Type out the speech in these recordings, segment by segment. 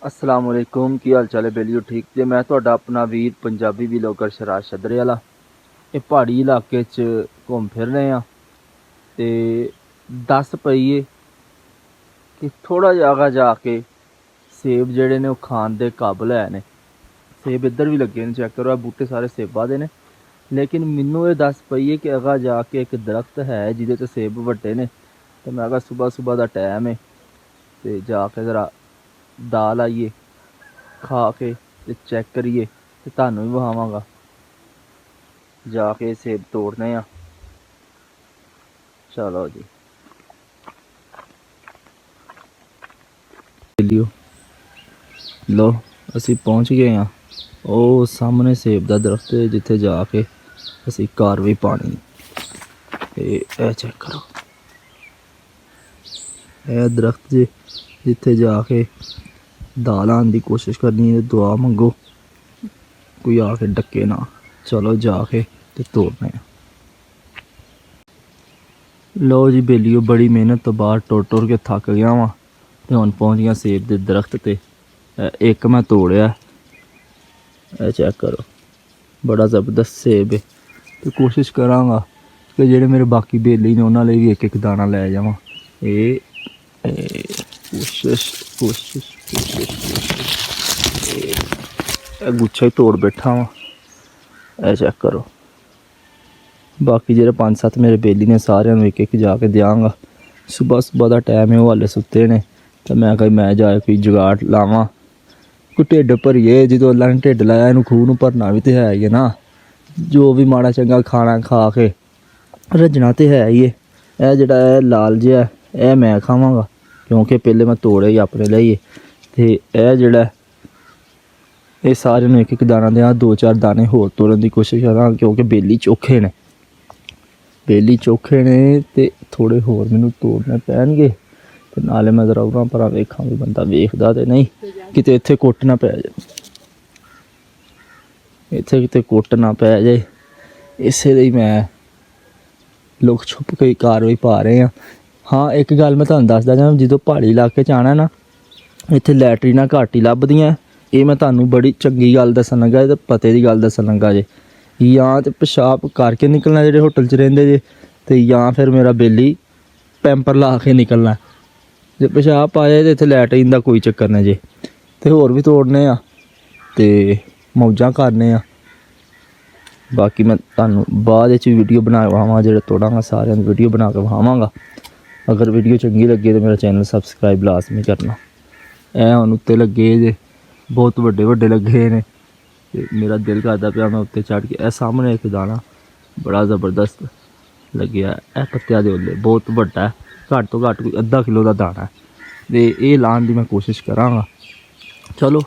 अस्सलाम वालेकुम की हाल चाल है बेलियो ठीक जे मैं तुहाडा अपना वीर पंजाबी व्लॉगर शराज शदरे वाला ये पहाड़ी इलाके च घूम फिर रहे हैं ते दस पईए कि थोड़ा जगह जाके सेब जेह्ड़े ने वो खान दे काबिल है ने। सेब इधर भी लगे ने, चेक करो बूटे सारे सेबा दे ने। लेकिन मैनू ये दस पईए कि अगा जाके एक दरख्त है जिहदे ते सेब वड्डे ने, तो मैं कहा सुबह सुबह का टाइम है तो जाके ज़रा दाल आइए खा के ते चेक करिए ते तुहानू भी विखावांगा। जाके सेब तोड़ने आ, चलो जी। लियो लो असी पहुँच गए हाँ। ਉਹ ਸਾਹਮਣੇ ਸੇਬ ਦਾ ਦਰਖਤ ਹੈ ਜਿੱਥੇ ਜਾ ਕੇ ਅਸੀਂ ਕਾਰ ਵੀ ਪਾਣੀ। ਇਹ ਚੈੱਕ ਕਰੋ, ਇਹ ਦਰਖਤ ਜੇ ਜਿੱਥੇ ਜਾ ਕੇ ਦਾਲ ਆਉਣ ਦੀ ਕੋਸ਼ਿਸ਼ ਕਰਨੀ ਹੈ, ਦੁਆ ਮੰਗੋ ਕੋਈ ਆ ਕੇ ਡੱਕੇ ਨਾ। ਚਲੋ ਜਾ ਕੇ ਤੇ ਤੋੜਨੇ ਆ। ਲਓ ਜੀ ਬੇਲੀਓ, ਬੜੀ ਮਿਹਨਤ ਤੋਂ ਬਾਅਦ ਟੁਰ ਕੇ ਥੱਕ ਗਿਆ ਵਾਂ ਤੇ ਹੁਣ ਪਹੁੰਚ ਗਿਆ ਸੇਬ ਦੇ ਦਰਖਤ ਤੇ। ਇੱਕ ਮੈਂ ਤੋੜਿਆ, ਇਹ चेक करो बड़ा ज़बरदस्त सेब है। तो कोशिश करांगा कि जेडे मेरे बाकी बेली ने उन्होंने भी एक एक दाना लै जावां। कोशिश कोशिश कोशिश गुच्छा ही तोड़ बैठा वां। ए चेक करो, बाकी जेडे 5-7 मेरे बेली ने सारे एक एक जाके देंगा। सुबह सुबह का टाइम है, वो हाले सुते ने तो मैं कहा मैं जाए कोई जुगाड़ लावां, कोई ढिड भरीए। जो अल्लाह ने ढिड लाया इनू खूह नूं भरना भी तो है ही है ना। जो भी माड़ा चंगा खाना खा के रजना तो है ही है। यह जोड़ा लाल जिहा है मैं खावांगा क्योंकि पहले मैं तोड़े ही अपने लिए। तो यह जोड़ा ये सारे नूं एक एक दाना दें, 2-4 दाने होर तोड़न की कोशिश करां क्योंकि बेली चोखे ने। बेली चोखे ने तो थोड़े होर मैनूं तोड़ने पैणगे। ते नाले मैं जरा उरां परां वेखां भी बंदा वेखदा ते नहीं किते इत्थे कुट्ट ना पै जाए, इत्थे किते कुट्ट ना पै जाए। इसे लिए मैं लुक छुप के कार्रवाई पा रहे हैं। हाँ एक गल मैं तुहानूं दसदा जां, जो पहाड़ी इलाके च आना ना इत्थे लैटरीनां घट ही लभदियां। ये मैं तुहानूं बड़ी चंगी गल दस्सन लगा ते पते दी गल दस्सन लगा जे। या तो पेशाब करके निकलना जेह्ड़े होटल च रहिंदे जे, ते या फिर मेरा बेली पैंपर ला के निकलना। जे पेशाब पाए तो इत्थे लैटरीन का कोई चक्कर नहीं जे। ते होर भी तोड़ने आ ते मौजां करने आ। बाकी मैं तुहानूं बाद विच वीडियो बना के विखावां, जेह्ड़े तोड़ांगा सारिआं दी वीडियो बना के विखावांगा। अगर वीडियो चंगी लगी तो मेरा चैनल सबसक्राइब लाजमी करना। ऐ हुण उत्ते लगे जे, बहुत वड्डे वड्डे लगे ने ते मेरा दिल करदा पिया मैं उत्ते चढ़ के। ए सामने एक दाना बड़ा ज़बरदस्त लग्या, ए पत्तिया दे उल्ले बहुत वड्डा है, घट तो घट कोई अद्धा किलो का दाना है। ते ये लाने की मैं कोशिश करांगा। चलो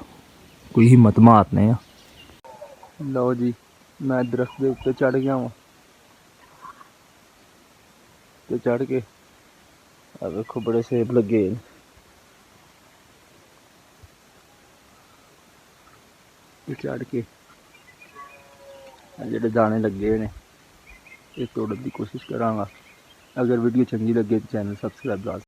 कोई हिम्मत मारने आ। लो जी मैं दरख्त के उत्ते चढ़ गया वां ते चढ़ के देखो बड़े सेब लगे ने। चढ़ के जेह्ड़े दाने लगे ने ये तोड़न की कोशिश करांगा। अगर वीडियो चंगी लगे तो चैनल सबसक्राइब लाजमी।